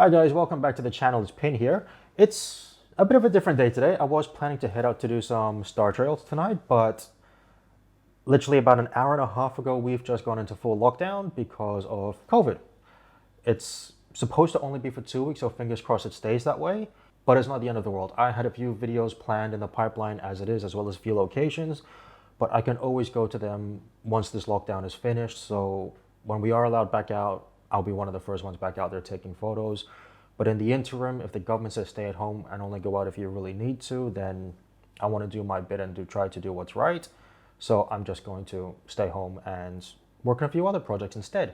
Hi guys, welcome back to the channel. It's Pin here. It's a bit of a different day today. I was planning to head out to do some star trails tonight, but literally about an hour and a half ago, we've just gone into full lockdown because of COVID. It's supposed to only be for 2 weeks, so fingers crossed it stays that way, but it's not the end of the world. I had a few videos planned in the pipeline as it is, as well as a few locations, but I can always go to them once this lockdown is finished. So when we are allowed back out, I'll be one of the first ones back out there taking photos. But in the interim, if the government says stay at home and only go out if you really need to, then I want to do my bit and try to do what's right. So I'm just going to stay home and work on a few other projects instead.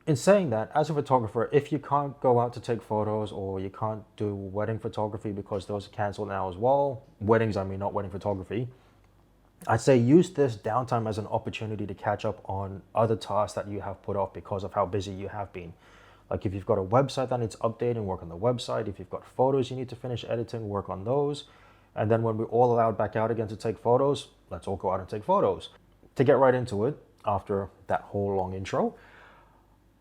In saying that, as a photographer, if you can't go out to take photos or you can't do wedding photography because those are canceled now as well, weddings, I mean, not wedding photography, I'd say use this downtime as an opportunity to catch up on other tasks that you have put off because of how busy you have been. Like if you've got a website that needs updating, work on the website. If you've got photos you need to finish editing, work on those. And then when we're all allowed back out again to take photos, let's all go out and take photos. To get right into it, after that whole long intro,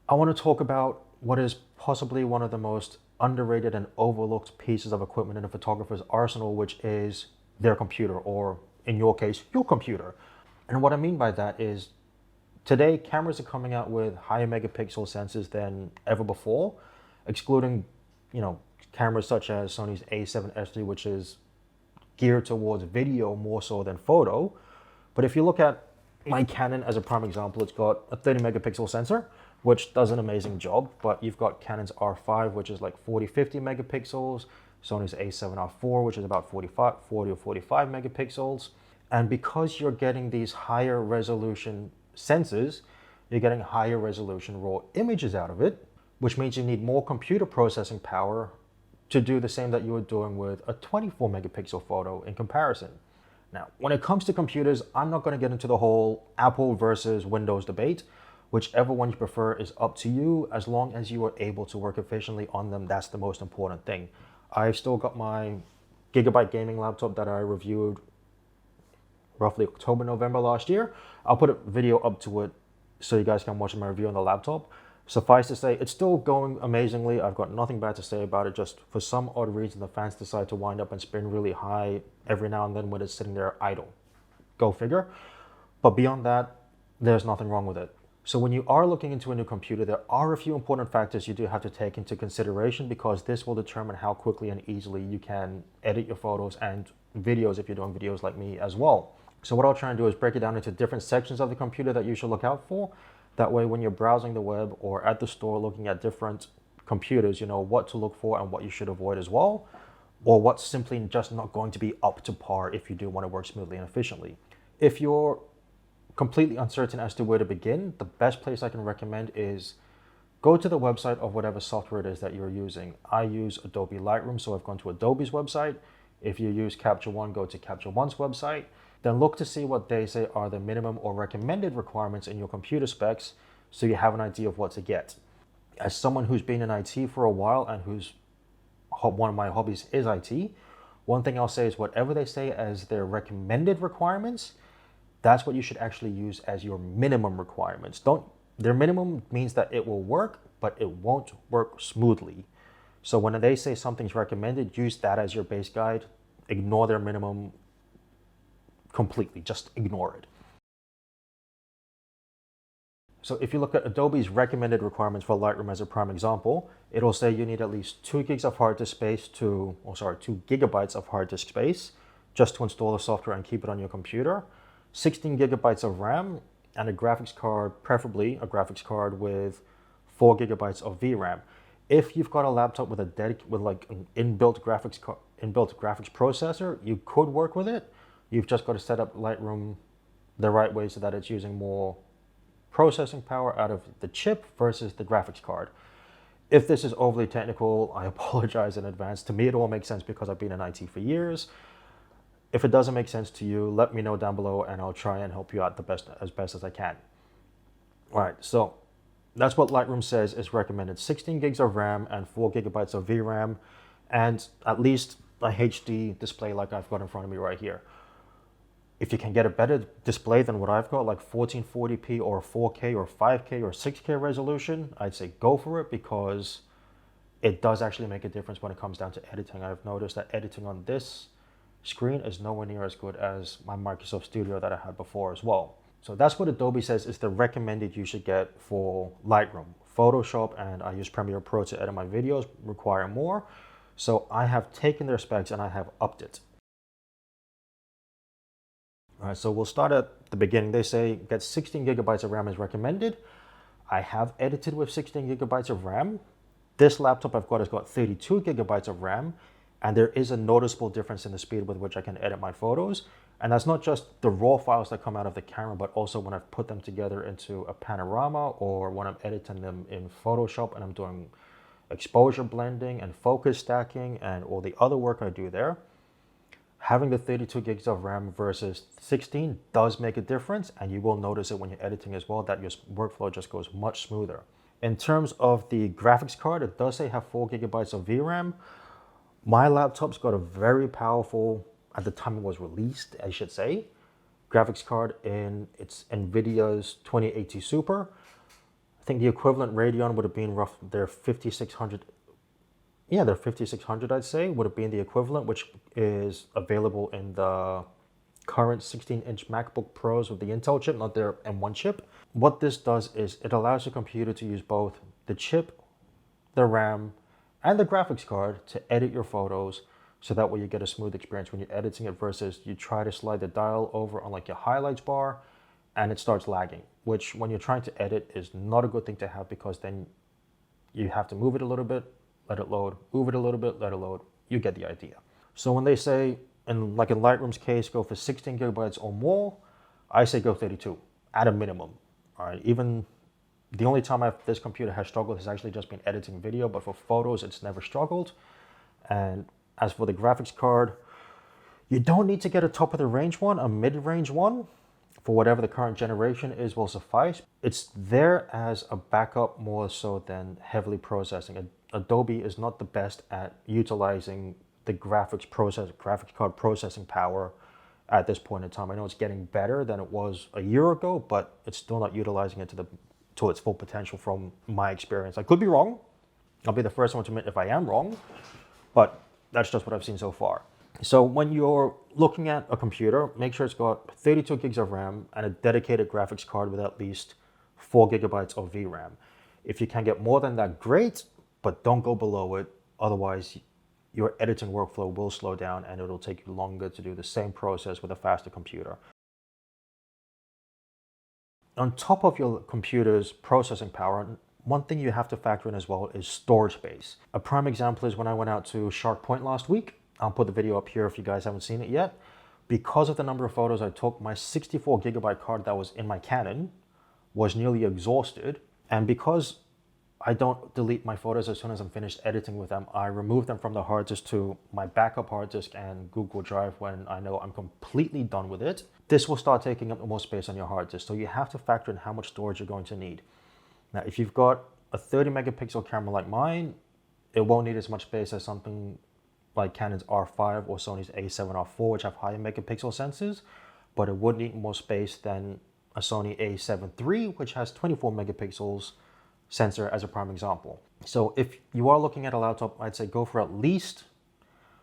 I want to talk about what is possibly one of the most underrated and overlooked pieces of equipment in a photographer's arsenal, which is their computer, or in your case, your computer. And what I mean by that is today cameras are coming out with higher megapixel sensors than ever before, excluding, cameras such as Sony's A7S III, which is geared towards video more so than photo. But if you look at my Canon as a prime example, it's got a 30 megapixel sensor, which does an amazing job, but you've got Canon's R5, which is like 40, 50 megapixels, Sony's A7R4, which is about 40 or 45 megapixels. And because you're getting these higher resolution sensors, you're getting higher resolution raw images out of it, which means you need more computer processing power to do the same that you were doing with a 24 megapixel photo in comparison. Now, when it comes to computers, I'm not going to get into the whole Apple versus Windows debate. Whichever one you prefer is up to you. As long as you are able to work efficiently on them, that's the most important thing. I've still got my Gigabyte gaming laptop that I reviewed roughly October, November last year. I'll put a video up to it so you guys can watch my review on the laptop. Suffice to say, it's still going amazingly. I've got nothing bad to say about it. Just for some odd reason, the fans decide to wind up and spin really high every now and then when it's sitting there idle. Go figure. But beyond that, there's nothing wrong with it. So when you are looking into a new computer, there are a few important factors you do have to take into consideration, because this will determine how quickly and easily you can edit your photos and videos if you're doing videos like me as well. So what I'll try and do is break it down into different sections of the computer that you should look out for. That way, when you're browsing the web or at the store looking at different computers, you know what to look for and what you should avoid as well, or what's simply just not going to be up to par if you do want to work smoothly and efficiently. If you're completely uncertain as to where to begin, the best place I can recommend is go to the website of whatever software it is that you're using. I use Adobe Lightroom, so I've gone to Adobe's website. If you use Capture One, go to Capture One's website. Then look to see what they say are the minimum or recommended requirements in your computer specs, so you have an idea of what to get. As someone who's been in IT for a while and who's one of my hobbies is IT, one thing I'll say is whatever they say as their recommended requirements, that's what you should actually use as your minimum requirements. Their minimum means that it will work, but it won't work smoothly. So when they say something's recommended, use that as your base guide. Ignore their minimum completely, just ignore it. So if you look at Adobe's recommended requirements for Lightroom as a prime example, it'll say you need at least 2 gigs of hard disk space 2 gigabytes of hard disk space just to install the software and keep it on your computer, 16 gigabytes of RAM, and a graphics card, preferably a graphics card with 4 gigabytes of VRAM. If you've got a laptop with an inbuilt graphics processor, you could work with it. You've just got to set up Lightroom the right way so that it's using more processing power out of the chip versus the graphics card. If this is overly technical, I apologize in advance. To me, it all makes sense because I've been in IT for years. If it doesn't make sense to you, let me know down below and I'll try and help you out as best as I can. All right, so that's what Lightroom says is recommended. 16 gigs of RAM and 4 gigabytes of VRAM, and at least a HD display like I've got in front of me right here. If you can get a better display than what I've got, like 1440p or 4K or 5K or 6K resolution, I'd say go for it, because it does actually make a difference when it comes down to editing. I've noticed that editing on this screen is nowhere near as good as my Microsoft Studio that I had before as well. So that's what Adobe says is the recommended you should get for Lightroom. Photoshop, and I use Premiere Pro to edit my videos, require more. So I have taken their specs and I have upped it. All right, so we'll start at the beginning. They say get 16 gigabytes of RAM is recommended. I have edited with 16 gigabytes of RAM. This laptop I've got has got 32 gigabytes of RAM, and there is a noticeable difference in the speed with which I can edit my photos. And that's not just the raw files that come out of the camera, but also when I've put them together into a panorama or when I'm editing them in Photoshop and I'm doing exposure blending and focus stacking and all the other work I do there. Having the 32 gigs of RAM versus 16 does make a difference, and you will notice it when you're editing as well, that your workflow just goes much smoother. In terms of the graphics card, it does say have 4 gigabytes of VRAM. My laptop's got a very powerful, at the time it was released, I should say, graphics card in its NVIDIA's 2080 Super. I think the equivalent Radeon would have been their 5600. Yeah, their 5600, I'd say, would have been the equivalent, which is available in the current 16-inch MacBook Pros with the Intel chip, not their M1 chip. What this does is it allows your computer to use both the chip, the RAM, and the graphics card to edit your photos, so that way you get a smooth experience when you're editing it versus you try to slide the dial over on like your highlights bar and it starts lagging, which when you're trying to edit is not a good thing to have, because then you have to move it a little bit, let it load, move it a little bit, let it load. You get the idea. So when they say, in Lightroom's case, go for 16 gigabytes or more, I say go 32 at a minimum. All right, even the only time this computer has struggled has actually just been editing video, but for photos, it's never struggled. And as for the graphics card, you don't need to get a top of the range one, a mid-range one. For whatever the current generation is will suffice. It's there as a backup more so than heavily processing. Adobe is not the best at utilizing the graphics card processing power at this point in time. I know it's getting better than it was a year ago, but it's still not utilizing it to its full potential from my experience. I could be wrong. I'll be the first one to admit if I am wrong, but that's just what I've seen so far. So when you're looking at a computer, make sure it's got 32 gigs of RAM and a dedicated graphics card with at least 4 gigabytes of VRAM. If you can get more than that, great, but don't go below it. Otherwise, your editing workflow will slow down and it'll take you longer to do the same process with a faster computer. On top of your computer's processing power, one thing you have to factor in as well is storage space. A prime example is when I went out to Shark Point last week. I'll put the video up here if you guys haven't seen it yet. Because of the number of photos I took, my 64 gigabyte card that was in my Canon was nearly exhausted. And because I don't delete my photos as soon as I'm finished editing with them, I remove them from the hard disk to my backup hard disk and Google Drive when I know I'm completely done with it. This will start taking up more space on your hard disk. So you have to factor in how much storage you're going to need. Now, if you've got a 30 megapixel camera like mine, it won't need as much space as something like Canon's R5 or Sony's A7R4, which have higher megapixel sensors, but it would need more space than a Sony A7 III, which has 24 megapixels sensor as a prime example. So if you are looking at a laptop, I'd say go for at least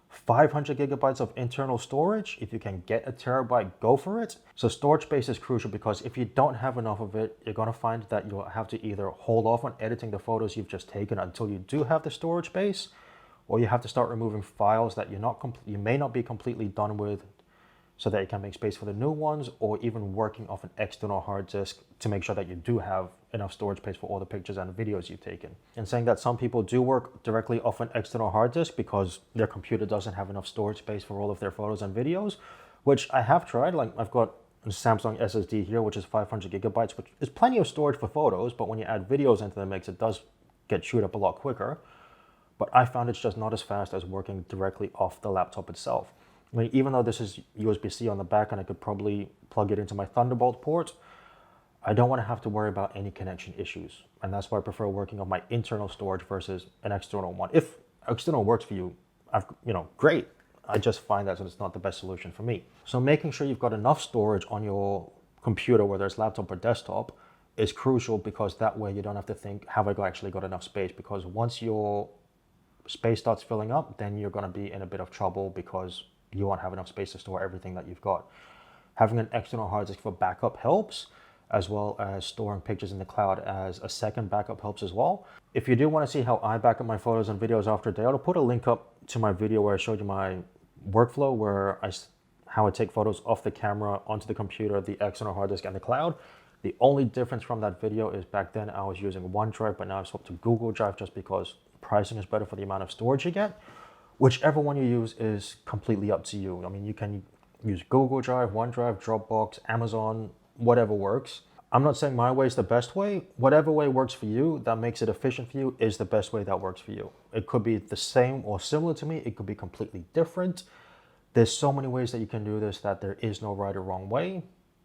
500 gigabytes of internal storage. If you can get a terabyte, go for it. So storage space is crucial, because if you don't have enough of it, you're gonna find that you'll have to either hold off on editing the photos you've just taken until you do have the storage space, or you have to start removing files that you may not be completely done with, so that you can make space for the new ones, or even working off an external hard disk to make sure that you do have enough storage space for all the pictures and videos you've taken. And saying that some people do work directly off an external hard disk because their computer doesn't have enough storage space for all of their photos and videos, which I have tried. Like I've got a Samsung SSD here, which is 500 gigabytes, which is plenty of storage for photos, but when you add videos into the mix, it does get chewed up a lot quicker. But I found it's just not as fast as working directly off the laptop itself. I mean, even though this is USB-C on the back and I could probably plug it into my Thunderbolt port, I don't want to have to worry about any connection issues. And that's why I prefer working on my internal storage versus an external one. If external works for you, great. I just find that it's not the best solution for me. So making sure you've got enough storage on your computer, whether it's laptop or desktop, is crucial, because that way you don't have to think, have I actually got enough space? Because once your space starts filling up, then you're going to be in a bit of trouble because you won't have enough space to store everything that you've got. Having an external hard disk for backup helps, as well as storing pictures in the cloud as a second backup helps as well. If you do want to see how I back up my photos and videos after a day, I'll put a link up to my video where I showed you my workflow, how I take photos off the camera onto the computer, the external hard disk, and the cloud. The only difference from that video is back then I was using OneDrive, but now I've swapped to Google Drive just because pricing is better for the amount of storage you get. Whichever one you use is completely up to you. I mean, you can use Google Drive, OneDrive, Dropbox, Amazon, whatever works. I'm not saying my way is the best way. Whatever way works for you, that makes it efficient for you, is the best way that works for you. It could be the same or similar to me. It could be completely different. There's so many ways that you can do this that there is no right or wrong way.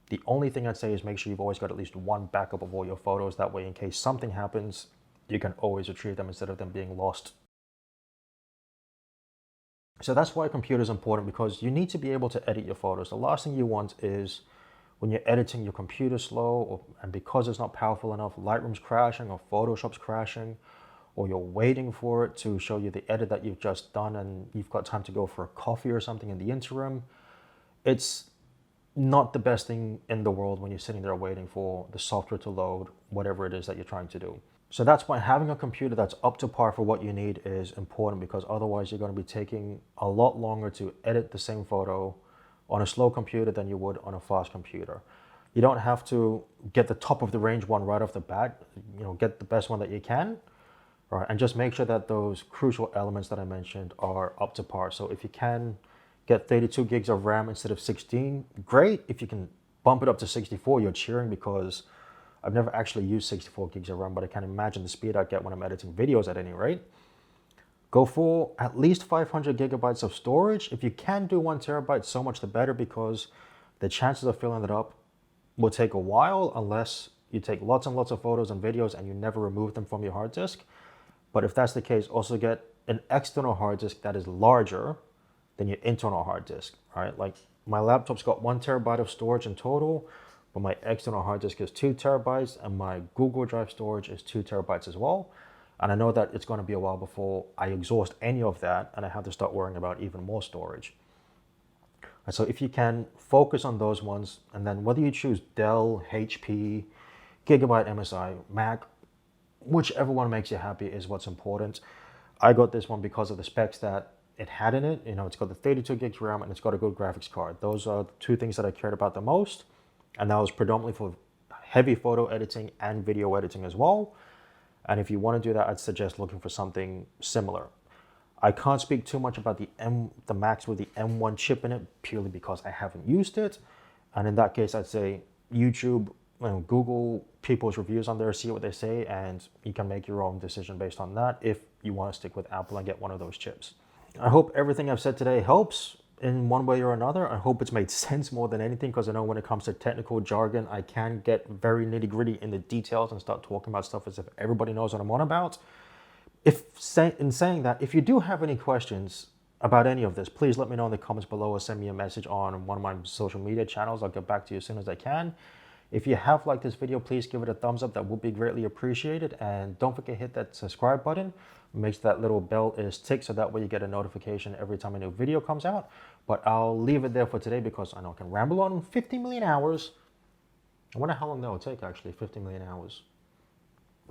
The only thing I'd say is make sure you've always got at least one backup of all your photos. That way, in case something happens, you can always retrieve them instead of them being lost. So that's why a computer is important, because you need to be able to edit your photos. The last thing you want is when you're editing, your computer slow, and because it's not powerful enough, Lightroom's crashing or Photoshop's crashing, or you're waiting for it to show you the edit that you've just done and you've got time to go for a coffee or something in the interim. It's not the best thing in the world when you're sitting there waiting for the software to load whatever it is that you're trying to do. So that's why having a computer that's up to par for what you need is important, because otherwise you're going to be taking a lot longer to edit the same photo on a slow computer than you would on a fast computer. You don't have to get the top of the range one right off the bat. Get the best one that you can, right? And just make sure that those crucial elements that I mentioned are up to par. So if you can get 32 gigs of RAM instead of 16, great. If you can bump it up to 64, you're cheering, because I've never actually used 64 gigs of RAM, but I can imagine the speed I get when I'm editing videos at any rate. Go for at least 500 gigabytes of storage. If you can do 1 terabyte, so much the better, because the chances of filling it up will take a while unless you take lots and lots of photos and videos and you never remove them from your hard disk. But if that's the case, also get an external hard disk that is larger than your internal hard disk, right? Like my laptop's got 1 terabyte of storage in total, but my external hard disk is 2 terabytes and my Google Drive storage is 2 terabytes as well. And I know that it's going to be a while before I exhaust any of that and I have to start worrying about even more storage. And so if you can focus on those ones, and then whether you choose Dell, HP, Gigabyte, MSI, Mac, whichever one makes you happy is what's important. I got this one because of the specs that it had in it. It's got the 32 gigs RAM and it's got a good graphics card. Those are the two things that I cared about the most. And that was predominantly for heavy photo editing and video editing as well. And if you want to do that, I'd suggest looking for something similar. I can't speak too much about the Macs with the M1 chip in it, purely because I haven't used it. And in that case, I'd say YouTube, Google people's reviews on there, see what they say, and you can make your own decision based on that if you want to stick with Apple and get one of those chips. I hope everything I've said today helps in one way or another. I hope it's made sense more than anything, because I know when it comes to technical jargon, I can get very nitty gritty in the details and start talking about stuff as if everybody knows what I'm on about. In saying that, if you do have any questions about any of this, please let me know in the comments below or send me a message on one of my social media channels. I'll get back to you as soon as I can. If you have liked this video, please give it a thumbs up. That would be greatly appreciated. And don't forget to hit that subscribe button. Make sure that little bell is ticked so that way you get a notification every time a new video comes out. But I'll leave it there for today because I know I can ramble on 50 million hours. I wonder how long that will take, actually, 50 million hours.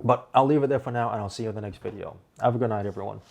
But I'll leave it there for now, and I'll see you in the next video. Have a good night, everyone.